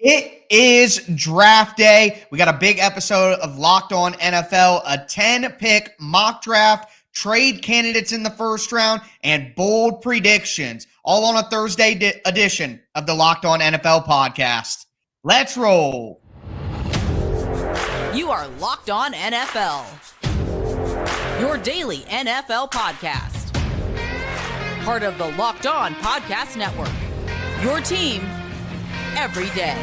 It is draft day. We got a big episode of Locked On NFL, a 10-pick mock draft, trade candidates in the first round, and bold predictions, all on a Thursday edition of the Locked On NFL podcast. Let's roll. You are Locked On NFL, your daily NFL podcast. Part of the Locked On Podcast Network, your team every day.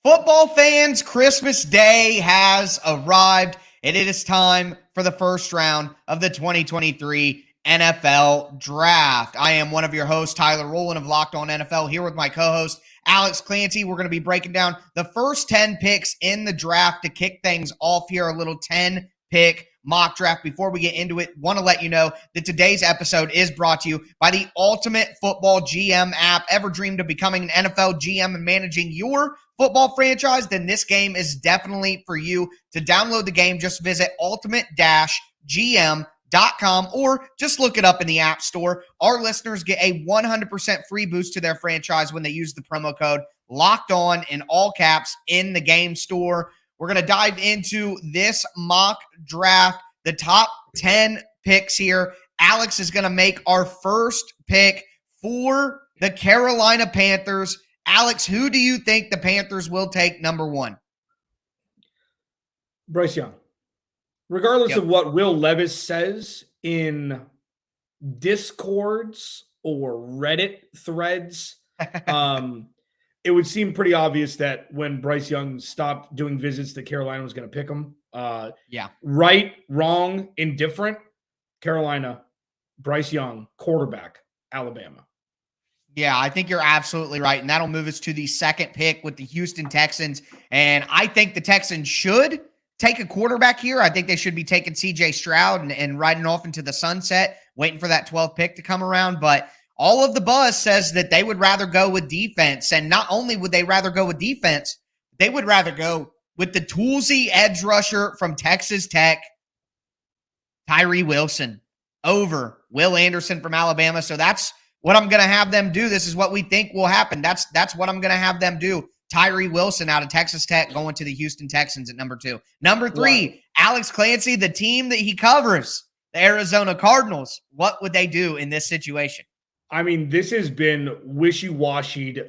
Football fans, Christmas Day has arrived, and it is time for the first round of the 2023 NFL Draft. I am one of your hosts, Tyler Rowland of Locked On NFL, here with my co-host, Alex Clancy. We're going to be breaking down the first 10 picks in the draft to kick things off here, a little 10-pick mock draft. Before we get into it, want to let you know that today's episode is brought to you by the Ultimate Football GM app. Ever dreamed of becoming an NFL GM and managing your football franchise? Then this game is definitely for you. To download the game, just visit ultimate-gm.com or just look it up in the App Store. Our listeners get a 100% free boost to their franchise when they use the promo code Locked On in all caps in the game store. We're going to dive into this mock draft, the top 10 picks here. Alex is going to make our first pick for the Carolina Panthers. Alex, who do you think the Panthers will take number one? Bryce Young. Regardless of what Will Levis says in Discords or Reddit threads, it would seem pretty obvious that when Bryce Young stopped doing visits that Carolina was going to pick him. Right, wrong, indifferent. Carolina, Bryce Young, quarterback, Alabama. Yeah, I think you're absolutely right. And that'll move us to the second pick with the Houston Texans. And I think the Texans should take a quarterback here. I think they should be taking CJ Stroud and riding off into the sunset, waiting for that 12th pick to come around. But all of the buzz says that they would rather go with defense. And not only would they rather go with defense, they would rather go with the toolsy edge rusher from Texas Tech, Tyree Wilson, over Will Anderson from Alabama. So that's what I'm going to have them do. This is what we think will happen. That's what I'm going to have them do. Tyree Wilson out of Texas Tech going to the Houston Texans at number 2. Number 3, Alex Clancy, the team that he covers, the Arizona Cardinals. What would they do in this situation? I mean, this has been wishy-washy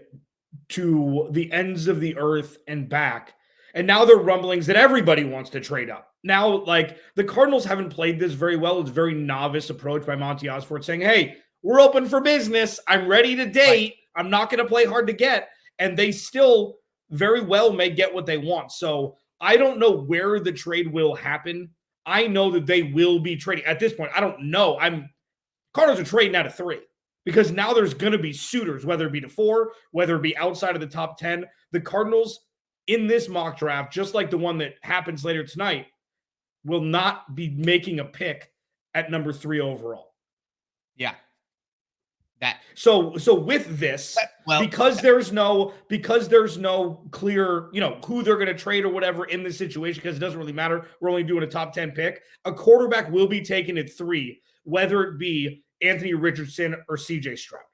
to the ends of the earth and back. And now there are rumblings that everybody wants to trade up. Now, like, the Cardinals haven't played this very well. It's a very novice approach by Monty Osborne saying, hey, we're open for business. I'm ready to date. Right. I'm not going to play hard to get. And they still very well may get what they want. So I don't know where the trade will happen. I know that they will be trading. At this point, I don't know. Cardinals are trading out of 3 because now there's going to be suitors, whether it be to 4, whether it be outside of the top 10. The Cardinals in this mock draft, just like the one that happens later tonight, will not be making a pick at number 3 overall. Yeah. So with this, because there's no clear, who they're going to trade or whatever in this situation, because it doesn't really matter. We're only doing a top 10 pick. A quarterback will be taken at 3, whether it be Anthony Richardson or CJ Stroud.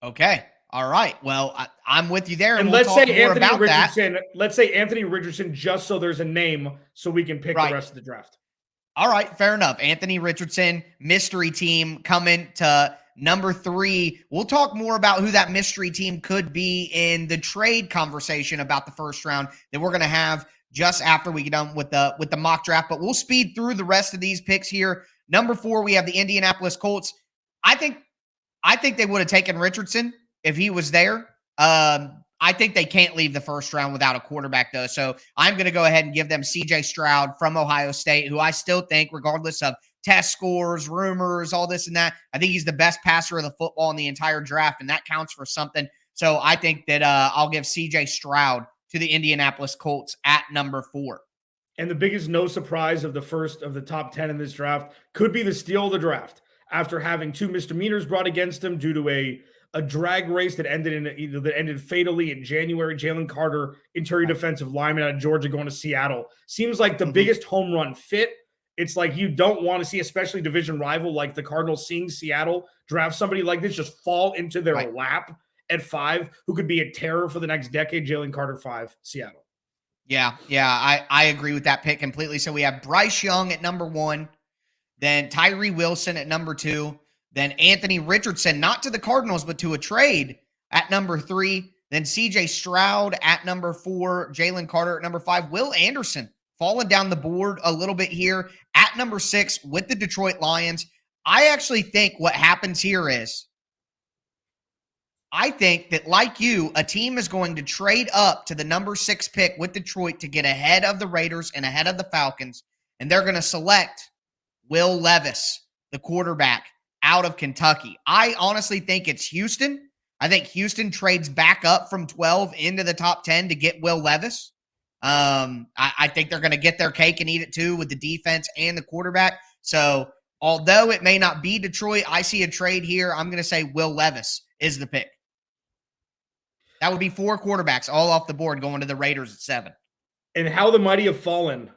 Okay. All right. Well, I'm with you there. And we'll let's say Anthony Richardson, just so there's a name so we can pick the rest of the draft. All right. Fair enough. Anthony Richardson, mystery team coming to number 3. We'll talk more about who that mystery team could be in the trade conversation about the first round that we're going to have just after we get done with the mock draft. But we'll speed through the rest of these picks here. Number 4, we have the Indianapolis Colts. I think they would have taken Richardson if he was there. I think they can't leave the first round without a quarterback, though. So I'm going to go ahead and give them CJ Stroud from Ohio State, who I still think, regardless of test scores, rumors, all this and that, I think he's the best passer of the football in the entire draft, and that counts for something. So I think that I'll give CJ Stroud to the Indianapolis Colts at number 4. And the biggest no surprise of the first of the top 10 in this draft could be the steal of the draft after having 2 misdemeanors brought against him due to a a drag race that ended fatally in January. Jalen Carter, interior defensive lineman out of Georgia, going to Seattle. Seems like the biggest home run fit. It's like you don't want to see, especially division rival like the Cardinals, seeing Seattle draft somebody like this just fall into their lap at 5, who could be a terror for the next decade. Jalen Carter 5, Seattle. Yeah, I agree with that pick completely. So we have Bryce Young at number 1, then Tyree Wilson at number 2, then Anthony Richardson, not to the Cardinals, but to a trade at number 3, then CJ Stroud at number 4, Jalen Carter at number 5, Will Anderson falling down the board a little bit here at number 6 with the Detroit Lions. I actually think what happens here is I think that, like you, a team is going to trade up to the number 6 pick with Detroit to get ahead of the Raiders and ahead of the Falcons, and they're going to select Will Levis, the quarterback out of Kentucky. I honestly think it's Houston. I think Houston trades back up from 12 into the top 10 to get Will Levis. I think they're going to get their cake and eat it too with the defense and the quarterback. So although it may not be Detroit, I see a trade here. I'm going to say Will Levis is the pick. That would be 4 quarterbacks all off the board going to the Raiders at 7. And how the mighty have fallen,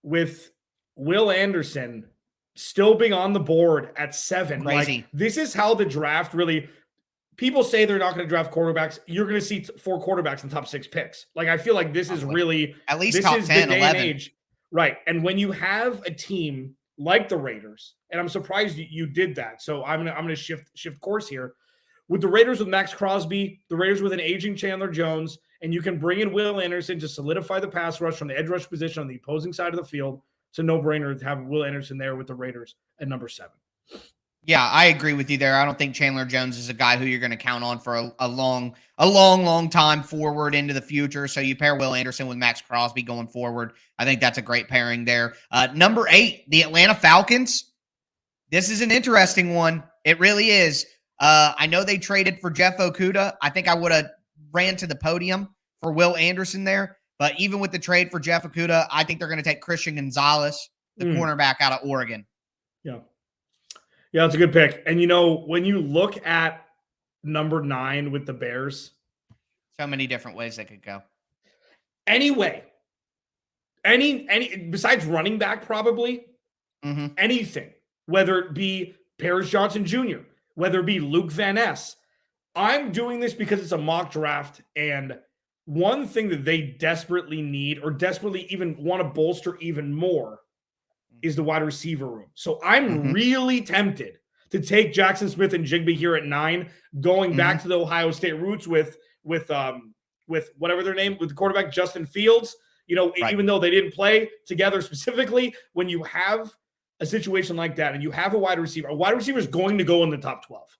with Will Anderson still being on the board at 7. Crazy. Like, this is how the draft really – people say they're not going to draft quarterbacks. You're going to see 4 quarterbacks in top 6 picks. Like, I feel like this is really – at least top 10, 11. Right. And when you have a team like the Raiders, and I'm surprised you did that. So I'm going to shift course here. With the Raiders with Max Crosby, the Raiders with an aging Chandler Jones, and you can bring in Will Anderson to solidify the pass rush from the edge rush position on the opposing side of the field. It's a no-brainer to have Will Anderson there with the Raiders at number 7. Yeah, I agree with you there. I don't think Chandler Jones is a guy who you're going to count on for a long time forward into the future. So you pair Will Anderson with Max Crosby going forward. I think that's a great pairing there. Number 8, the Atlanta Falcons. This is an interesting one. It really is. I know they traded for Jeff Okudah. I think I would have ran to the podium for Will Anderson there. But even with the trade for Jeff Okudah, I think they're going to take Christian Gonzalez, the cornerback out of Oregon. Yeah. Yeah, that's a good pick. And, when you look at number 9 with the Bears. So many different ways they could go. Anyway, any besides running back probably, anything, whether it be Paris Johnson Jr., whether it be Luke Van Ness. I'm doing this because it's a mock draft, and one thing that they desperately need or desperately even want to bolster even more is the wide receiver room. So I'm really tempted to take Jackson Smith and Jigba here at 9, going back to the Ohio State roots with whatever their name, with the quarterback Justin Fields. Even though they didn't play together specifically, when you have a situation like that and you have a wide receiver is going to go in the top 12.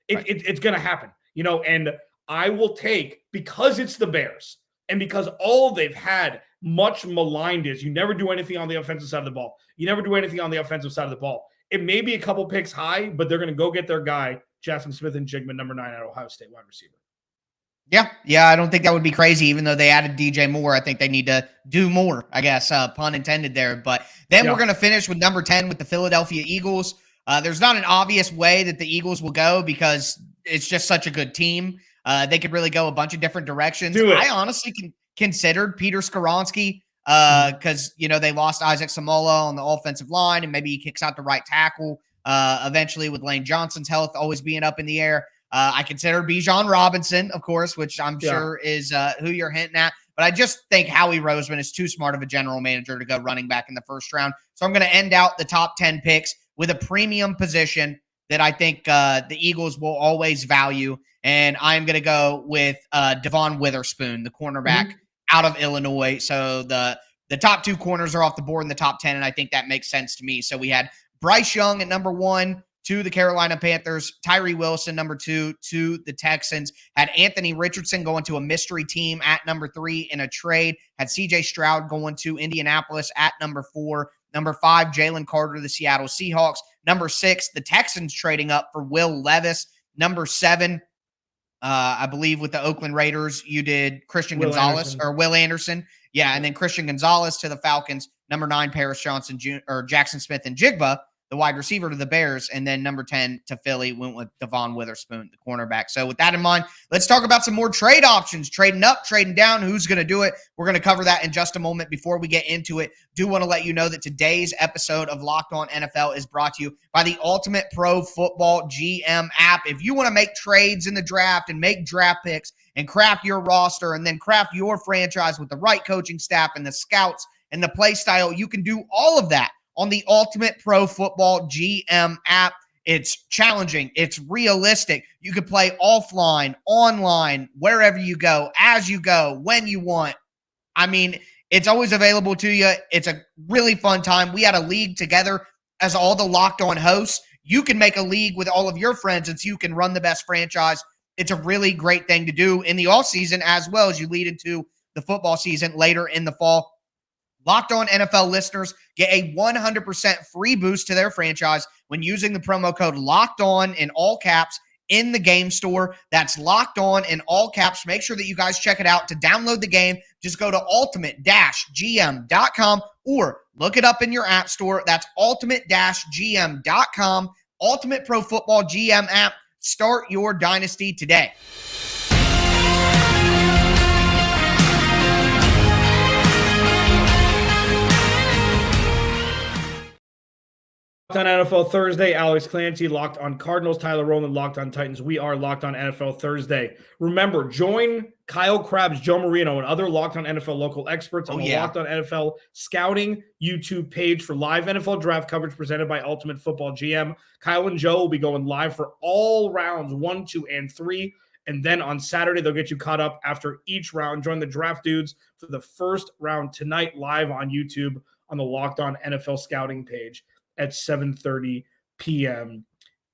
It's going to happen, and I will take, because it's the Bears and because all they've had much maligned is you never do anything on the offensive side of the ball. You never do anything on the offensive side of the ball. It may be a couple picks high, but they're going to go get their guy, Jackson Smith and Jigba, number 9 at Ohio State wide receiver. Yeah, I don't think that would be crazy, even though they added DJ Moore. I think they need to do more, I guess, pun intended there. But then we're going to finish with number 10 with the Philadelphia Eagles. There's not an obvious way that the Eagles will go because it's just such a good team. They could really go a bunch of different directions. I honestly considered Peter Skoronski because, they lost Isaac Samola on the offensive line, and maybe he kicks out the right tackle eventually with Lane Johnson's health always being up in the air. I consider Bijan Robinson, of course, which I'm sure is who you're hinting at. But I just think Howie Roseman is too smart of a general manager to go running back in the first round. So I'm going to end out the top 10 picks with a premium position that I think the Eagles will always value. And I'm going to go with Devon Witherspoon, the cornerback out of Illinois. So the top 2 corners are off the board in the top 10, and I think that makes sense to me. So we had Bryce Young at number 1 to the Carolina Panthers, Tyree Wilson, number 2 to the Texans, had Anthony Richardson going to a mystery team at number 3 in a trade, had CJ Stroud going to Indianapolis at number 4, number 5, Jalen Carter, the Seattle Seahawks, number 6, the Texans trading up for Will Levis, number 7, I believe with the Oakland Raiders, you did Will Anderson. Yeah, and then Christian Gonzalez to the Falcons, number 9, Paris Johnson or Jackson Smith and Jigba, the wide receiver, to the Bears. And then number 10 to Philly went with Devon Witherspoon, the cornerback. So with that in mind, let's talk about some more trade options, trading up, trading down, who's going to do it. We're going to cover that in just a moment. Before we get into it, do want to let you know that today's episode of Locked On NFL is brought to you by the Ultimate Pro Football GM app. If you want to make trades in the draft and make draft picks and craft your roster and then craft your franchise with the right coaching staff and the scouts and the play style, you can do all of that on the Ultimate Pro Football GM app. It's challenging. It's realistic. You can play offline, online, wherever you go, as you go, when you want. I mean, it's always available to you. It's a really fun time. We had a league together as all the Locked On hosts. You can make a league with all of your friends and so you can run the best franchise. It's a really great thing to do in the off season as well as you lead into the football season later in the fall. Locked On NFL listeners get a 100% free boost to their franchise when using the promo code Locked On in all caps in the game store. That's Locked On in all caps. Make sure that you guys check it out. To download the game, just go to ultimate-gm.com or look it up in your app store. That's ultimate-gm.com. Ultimate Pro Football GM app. Start your dynasty today. Locked on NFL Thursday, Alex Clancy, Locked on Cardinals, Tyler Rowland, Locked on Titans. We are Locked on NFL Thursday. Remember, join Kyle Krabs, Joe Marino, and other Locked on NFL local experts on the Locked on NFL Scouting YouTube page for live NFL draft coverage presented by Ultimate Football GM. Kyle and Joe will be going live for all rounds 1, 2, and 3. And then on Saturday, they'll get you caught up after each round. Join the draft dudes for the first round tonight live on YouTube on the Locked on NFL Scouting page at 7:30 p.m.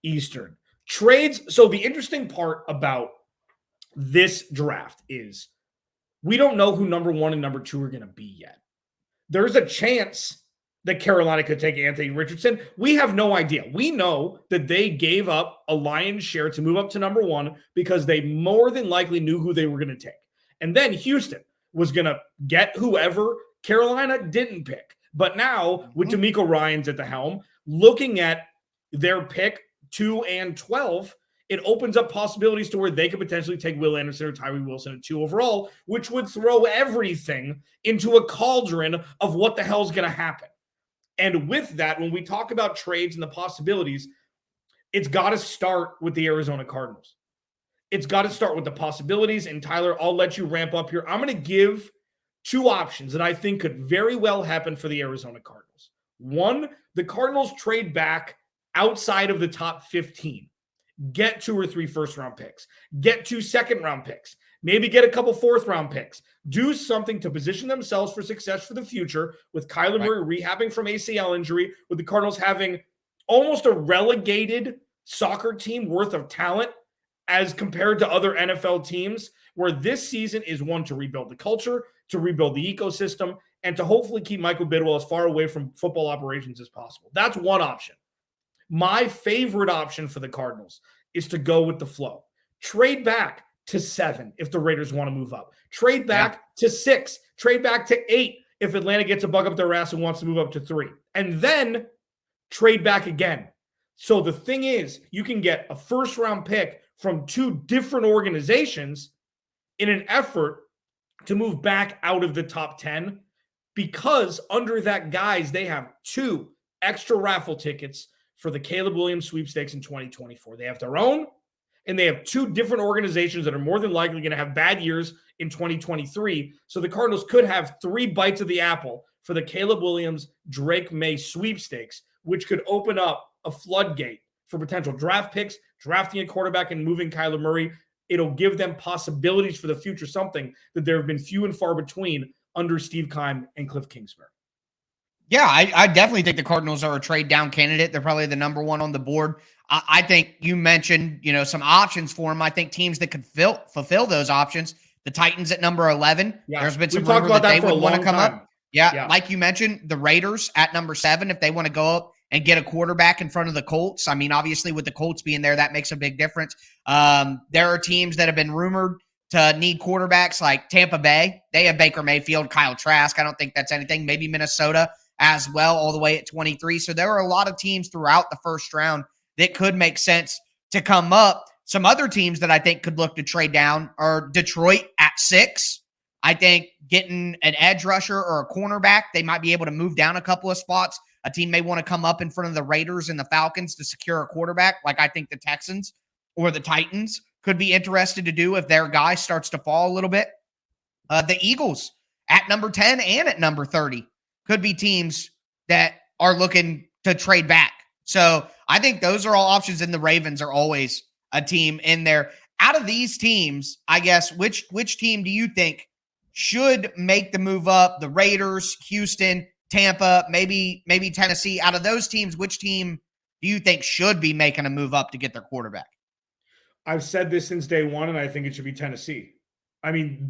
Eastern. Trades. So the interesting part about this draft is we don't know who number 1 and number 2 are going to be yet. There's a chance that Carolina could take Anthony Richardson. We have no idea. We know that they gave up a lion's share to move up to number 1 because they more than likely knew who they were going to take. And then Houston was going to get whoever Carolina didn't pick. But now, with DeMeco Ryans at the helm, looking at their pick 2 and 12, it opens up possibilities to where they could potentially take Will Anderson or Tyree Wilson at 2 overall, which would throw everything into a cauldron of what the hell is going to happen. And with that, when we talk about trades and the possibilities, it's got to start with the Arizona Cardinals. It's got to start with the possibilities. And Tyler, I'll let you ramp up here. I'm going to give 2 options that I think could very well happen for the Arizona Cardinals. 1, the Cardinals trade back outside of the top 15. Get 2 or 3 first-round picks. Get 2 second-round picks. Maybe get a couple fourth-round picks. Do something to position themselves for success for the future with Kyler Murray rehabbing from ACL injury, with the Cardinals having almost a relegated soccer team worth of talent as compared to other NFL teams, where this season is one to rebuild the culture, to rebuild the ecosystem, and to hopefully keep Michael Bidwell as far away from football operations as possible. That's one option. My favorite option for the Cardinals is to go with the flow. Trade back to 7 if the Raiders want to move up. Trade back to 6. Trade back to 8 if Atlanta gets a bug up their ass and wants to move up to 3. And then trade back again. So the thing is, you can get a first-round pick from 2 different organizations in an effort to move back out of the top 10, because under that guise, they have 2 extra raffle tickets for the Caleb Williams sweepstakes in 2024. They have their own, and they have 2 different organizations that are more than likely going to have bad years in 2023. So the Cardinals could have 3 bites of the apple for the Caleb Williams, Drake May sweepstakes, which could open up a floodgate for potential draft picks, drafting a quarterback and moving Kyler Murray. It'll give them possibilities for the future, something that there have been few and far between under Steve Keim and Cliff Kingsbury. Yeah, I definitely think the Cardinals are a trade down candidate. They're probably the number 1 on the board. I think you mentioned, some options for them. I think teams that could fulfill those options. The Titans at number 11. Yeah. There's been some rumor that they would want to come up. Yeah, like you mentioned, the Raiders at number 7, if they want to go up and get a quarterback in front of the Colts. I mean, obviously with the Colts being there, that makes a big difference. There are teams that have been rumored to need quarterbacks like Tampa Bay. They have Baker Mayfield, Kyle Trask. I don't think that's anything. Maybe Minnesota as well, all the way at 23. So there are a lot of teams throughout the first round that could make sense to come up. Some other teams that I think could look to trade down are Detroit at 6. I think getting an edge rusher or a cornerback, they might be able to move down a couple of spots. A team may want to come up in front of the Raiders and the Falcons to secure a quarterback, like I think the Texans or the Titans could be interested to do if their guy starts to fall a little bit. The Eagles at number 10 and at number 30 could be teams that are looking to trade back. So I think those are all options, and the Ravens are always a team in there. Out of these teams, I guess, which team do you think should make the move up? The Raiders, Houston, Tampa, maybe Tennessee. Out of those teams, which team do you think should be making a move up to get their quarterback? I've said this since day one, and I think it should be Tennessee. I mean,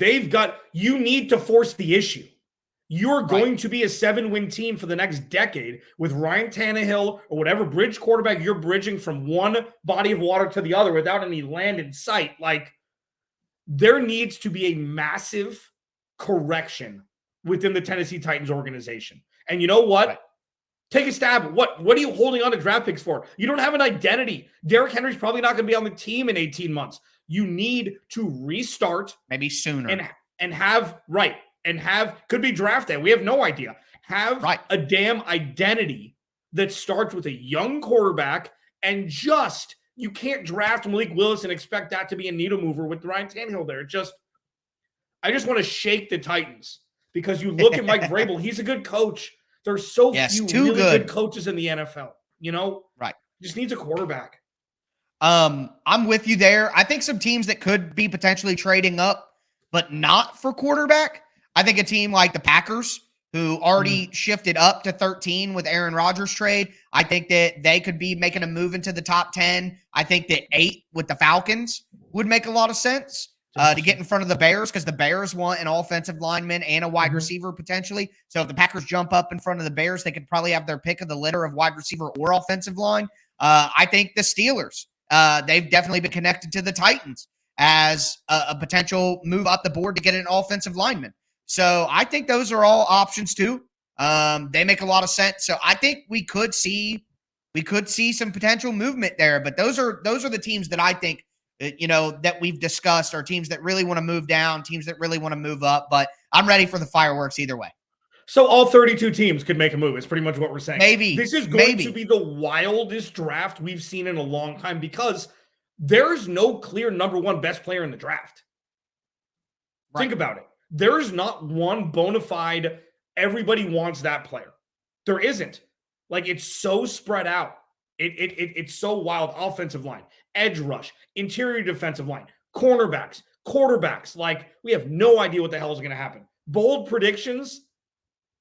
you need to force the issue. You're going to be a 7-win team for the next decade with Ryan Tannehill or whatever bridge quarterback you're bridging from one body of water to the other without any land in sight. Like, there needs to be a massive correction within the Tennessee Titans organization. And you know what? Right. Take a stab. What are you holding on to draft picks for? You don't have an identity. Derrick Henry's probably not going to be on the team in 18 months. You need to restart. Maybe sooner. Could be draft day. We have no idea. Have a damn identity that starts with a young quarterback, and you can't draft Malik Willis and expect that to be a needle mover with Ryan Tannehill there. I just want to shake the Titans, because you look at Mike Vrabel, he's a good coach. There's so few really good coaches in the NFL, Right. Just needs a quarterback. I'm with you there. I think some teams that could be potentially trading up, but not for quarterback. I think a team like the Packers, who already shifted up to 13 with Aaron Rodgers trade, I think that they could be making a move into the top 10. I think that 8 with the Falcons would make a lot of sense to get in front of the Bears, because the Bears want an offensive lineman and a wide receiver potentially. So if the Packers jump up in front of the Bears, they could probably have their pick of the litter of wide receiver or offensive line. I think the Steelers, they've definitely been connected to the Titans as a potential move up the board to get an offensive lineman. So I think those are all options too. They make a lot of sense. So I think we could see some potential movement there. But those are the teams that I think that we've discussed are teams that really want to move down, teams that really want to move up. But I'm ready for the fireworks either way. So all 32 teams could make a move. It's pretty much what we're saying. Maybe this is going to be the wildest draft we've seen in a long time, because there's no clear number one best player in the draft. Right. Think about it. There's not one bona fide, everybody wants that player. There isn't. Like, it's so spread out. It's so wild. Offensive line, edge rush, interior defensive line, cornerbacks, quarterbacks. Like, we have no idea what the hell is going to happen. Bold predictions,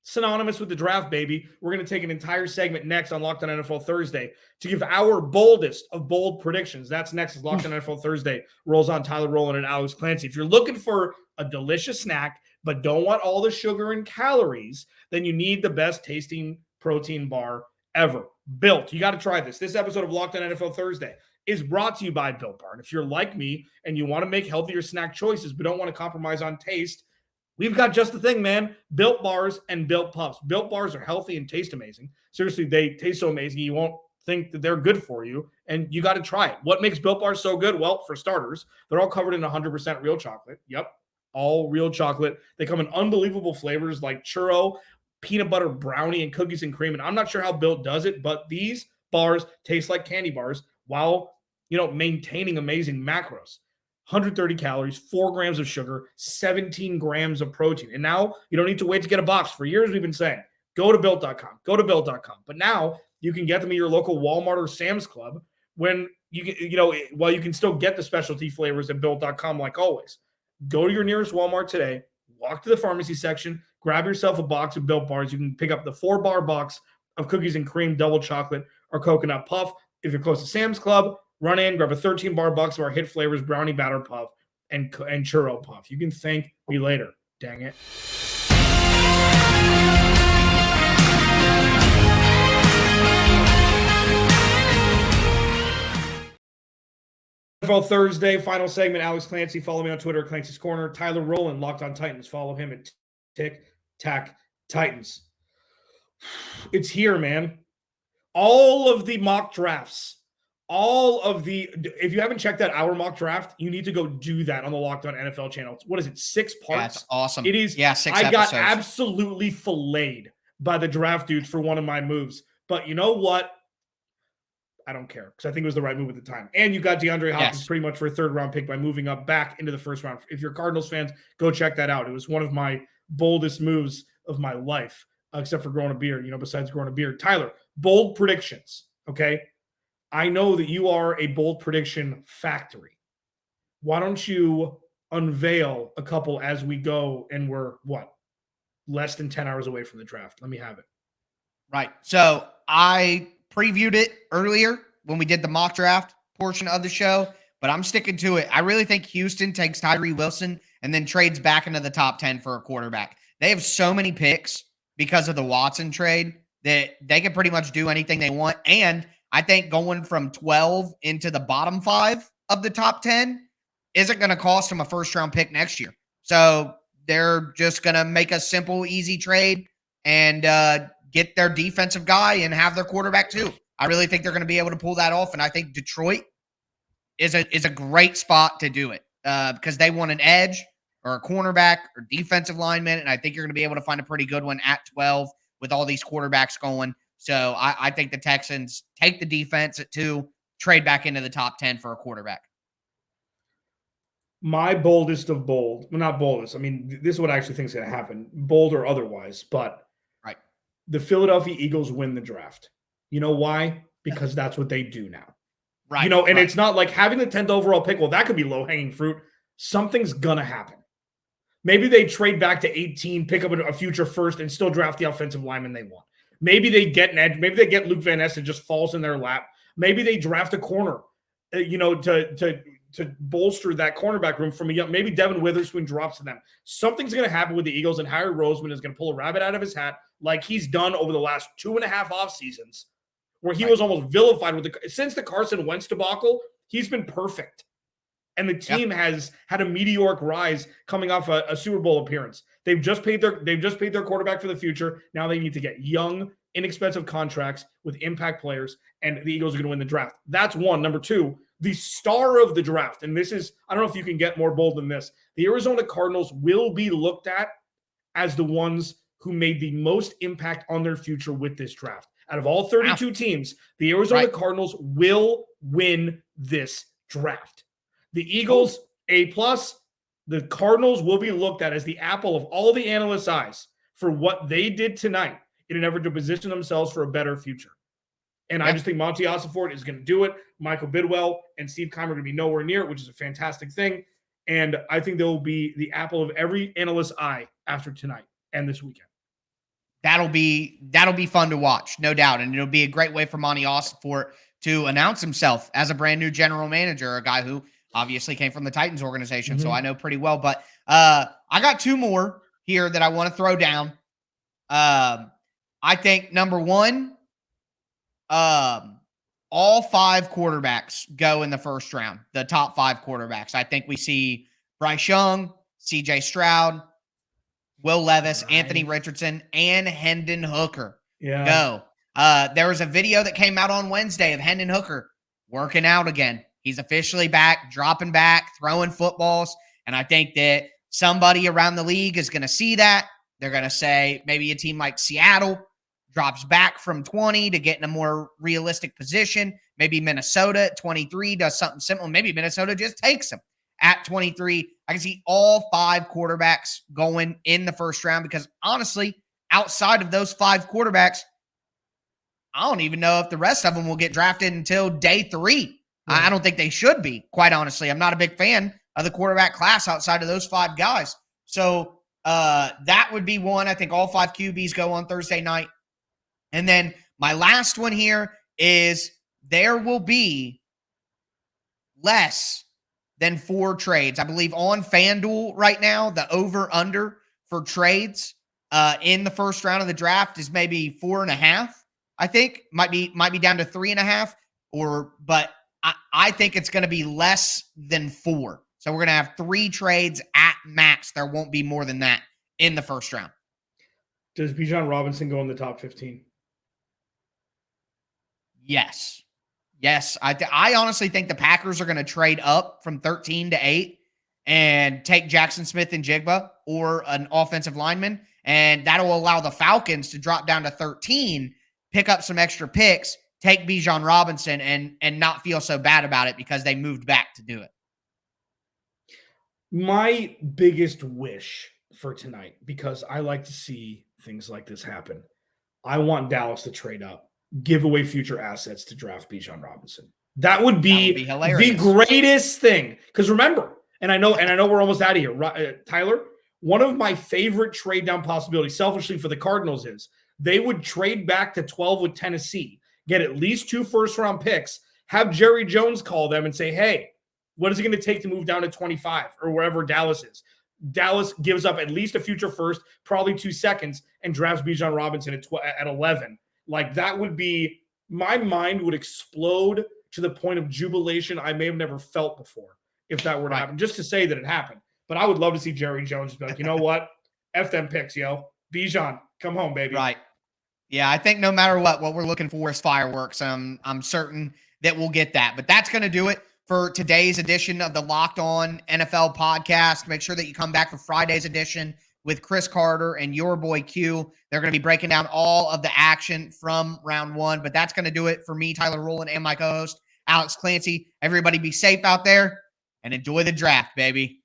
synonymous with the draft, baby. We're going to take an entire segment next on Locked On NFL Thursday to give our boldest of bold predictions. That's next as Locked On NFL Thursday rolls on. Tyler Rowland and Alex Clancy. If you're looking for a delicious snack but don't want all the sugar and calories, then you need the best tasting protein bar ever. Built. You got to try this. This episode of Locked On NFL Thursday is brought to you by Built Bar. And if you're like me and you want to make healthier snack choices but don't want to compromise on taste, we've got just the thing, man. Built Bars and Built Puffs. Built Bars are healthy and taste amazing. Seriously, they taste so amazing you won't think that they're good for you, and you got to try it. What makes Built Bars so good? Well, for starters, they're all covered in 100% real chocolate. Yep, all real chocolate. They come in unbelievable flavors like churro, peanut butter brownie, and cookies and cream. And I'm not sure how Built does it, but these bars taste like candy bars while, maintaining amazing macros. 130 calories, 4 grams of sugar, 17 grams of protein. And now you don't need to wait to get a box. For years, we've been saying, go to Built.com, go to Built.com. But now you can get them at your local Walmart or Sam's Club when while you can still get the specialty flavors at Built.com like always. Go to your nearest Walmart today, walk to the pharmacy section, grab yourself a box of Built Bars. You can pick up the 4-bar box of cookies and cream, double chocolate, or coconut puff. If you're close to Sam's Club, run in, grab a 13-bar box of our hit flavors, brownie batter puff and churro puff. You can thank me later. Dang it. NFL Thursday, final segment. Alex Clancy. Follow me on Twitter, Clancy's Corner. Tyler Rowland, Locked On Titans. Follow him at Tic Tac Titans. It's here, man. All of the mock drafts, if you haven't checked out our mock draft, you need to go do that on the Locked On NFL channel. What is it, 6 parts? Yeah, it's awesome. It is. Yeah, 6 I got episodes. absolutely filleted by the draft dudes for one of my moves. But you know what? I don't care because I think it was the right move at the time. And you got DeAndre Hopkins pretty much for a 3rd-round pick by moving up back into the 1st round. If you're Cardinals fans, go check that out. It was one of my boldest moves of my life, except for growing a beard, besides growing a beard. Tyler, bold predictions, okay? I know that you are a bold prediction factory. Why don't you unveil a couple as we go, and we're, less than 10 hours away from the draft. Let me have it. Right. So I previewed it earlier when we did the mock draft portion of the show, but I'm sticking to it. I really think Houston takes Tyree Wilson and then trades back into the top 10 for a quarterback. They have so many picks because of the Watson trade that they can pretty much do anything they want. And I think going from 12 into the bottom 5 of the top 10 isn't going to cost them a 1st-round pick next year. So they're just going to make a simple, easy trade and get their defensive guy and have their quarterback too. I really think they're going to be able to pull that off, and I think Detroit is a great spot to do it because they want an edge or a cornerback or defensive lineman, and I think you're going to be able to find a pretty good one at 12 with all these quarterbacks going. So I think the Texans take the defense at 2, trade back into the top 10 for a quarterback. My boldest of bold, well, not boldest. I mean, this is what I actually think is going to happen, bold or otherwise. But right, the Philadelphia Eagles win the draft. You know why? Because that's what they do now. Right. And it's not like having the 10th overall pick. Well, that could be low-hanging fruit. Something's going to happen. Maybe they trade back to 18, pick up a future 1st, and still draft the offensive lineman they want. Maybe they get an edge. Maybe they get Luke Van Ness and just falls in their lap. Maybe they draft a corner, to bolster that cornerback room from a young. Maybe Devin Witherspoon drops to them. Something's going to happen with the Eagles, and Harry Roseman is going to pull a rabbit out of his hat like he's done over the last 2.5 off seasons, where he was almost vilified since the Carson Wentz debacle. He's been perfect. And the team has had a meteoric rise coming off a Super Bowl appearance. They've just paid their quarterback for the future. Now they need to get young, inexpensive contracts with impact players, and the Eagles are going to win the draft. That's one. Number 2, the star of the draft, and this is, I don't know if you can get more bold than this. The Arizona Cardinals will be looked at as the ones who made the most impact on their future with this draft. Out of all 32 teams, the Arizona Cardinals will win this draft. The Eagles, A+. The Cardinals will be looked at as the apple of all the analysts' eyes for what they did tonight in an effort to position themselves for a better future. And I just think Monty Ossenfort is going to do it. Michael Bidwell and Steve Keimer are going to be nowhere near it, which is a fantastic thing. And I think they will be the apple of every analyst's eye after tonight and this weekend. That'll be fun to watch, no doubt. And it'll be a great way for Monty Ossenfort to announce himself as a brand new general manager, a guy who obviously came from the Titans organization, so I know pretty well. But I got 2 more here that I want to throw down. I think number 1, all 5 quarterbacks go in the 1st round, the top 5 quarterbacks. I think we see Bryce Young, CJ Stroud, Will Levis, Anthony Richardson, and Hendon Hooker go. There was a video that came out on Wednesday of Hendon Hooker working out again. He's officially back, dropping back, throwing footballs. And I think that somebody around the league is going to see that. They're going to say maybe a team like Seattle drops back from 20 to get in a more realistic position. Maybe Minnesota at 23 does something simple. Maybe Minnesota just takes him at 23. I can see all 5 quarterbacks going in the 1st round because honestly, outside of those 5 quarterbacks, I don't even know if the rest of them will get drafted until day 3. I don't think they should be, quite honestly. I'm not a big fan of the quarterback class outside of those 5 guys. So that would be one. I think all 5 QBs go on Thursday night. And then my last one here is there will be less than 4 trades. I believe on FanDuel right now, the over-under for trades in the 1st round of the draft is maybe 4.5. I think might be down to 3.5, but I think it's going to be less than 4. So we're going to have 3 trades at max. There won't be more than that in the 1st round. Does Bijan Robinson go in the top 15? Yes. Yes. I honestly think the Packers are going to trade up from 13 to 8 and take Jackson Smith and Jigba or an offensive lineman. And that'll allow the Falcons to drop down to 13, pick up some extra picks, take Bijan Robinson, and not feel so bad about it because they moved back to do it. My biggest wish for tonight, because I like to see things like this happen, I want Dallas to trade up, give away future assets to draft Bijan Robinson. That would be the greatest thing. Because remember, and I know we're almost out of here, Tyler, one of my favorite trade down possibilities, selfishly for the Cardinals, is they would trade back to 12 with Tennessee, get at least 2 first-round picks, have Jerry Jones call them and say, hey, what is it going to take to move down to 25 or wherever Dallas is? Dallas gives up at least a future first, probably 2 seconds, and drafts Bijan Robinson at 11. Like, that would be, my mind would explode to the point of jubilation I may have never felt before if that were to happen, just to say that it happened. But I would love to see Jerry Jones be like, you know what? F them picks, yo. Bijan, come home, baby. Right. Yeah, I think no matter what we're looking for is fireworks. I'm certain that we'll get that. But that's going to do it for today's edition of the Locked On NFL podcast. Make sure that you come back for Friday's edition with Chris Carter and your boy Q. They're going to be breaking down all of the action from round 1. But that's going to do it for me, Tyler Rowland, and my co-host, Alex Clancy. Everybody be safe out there and enjoy the draft, baby.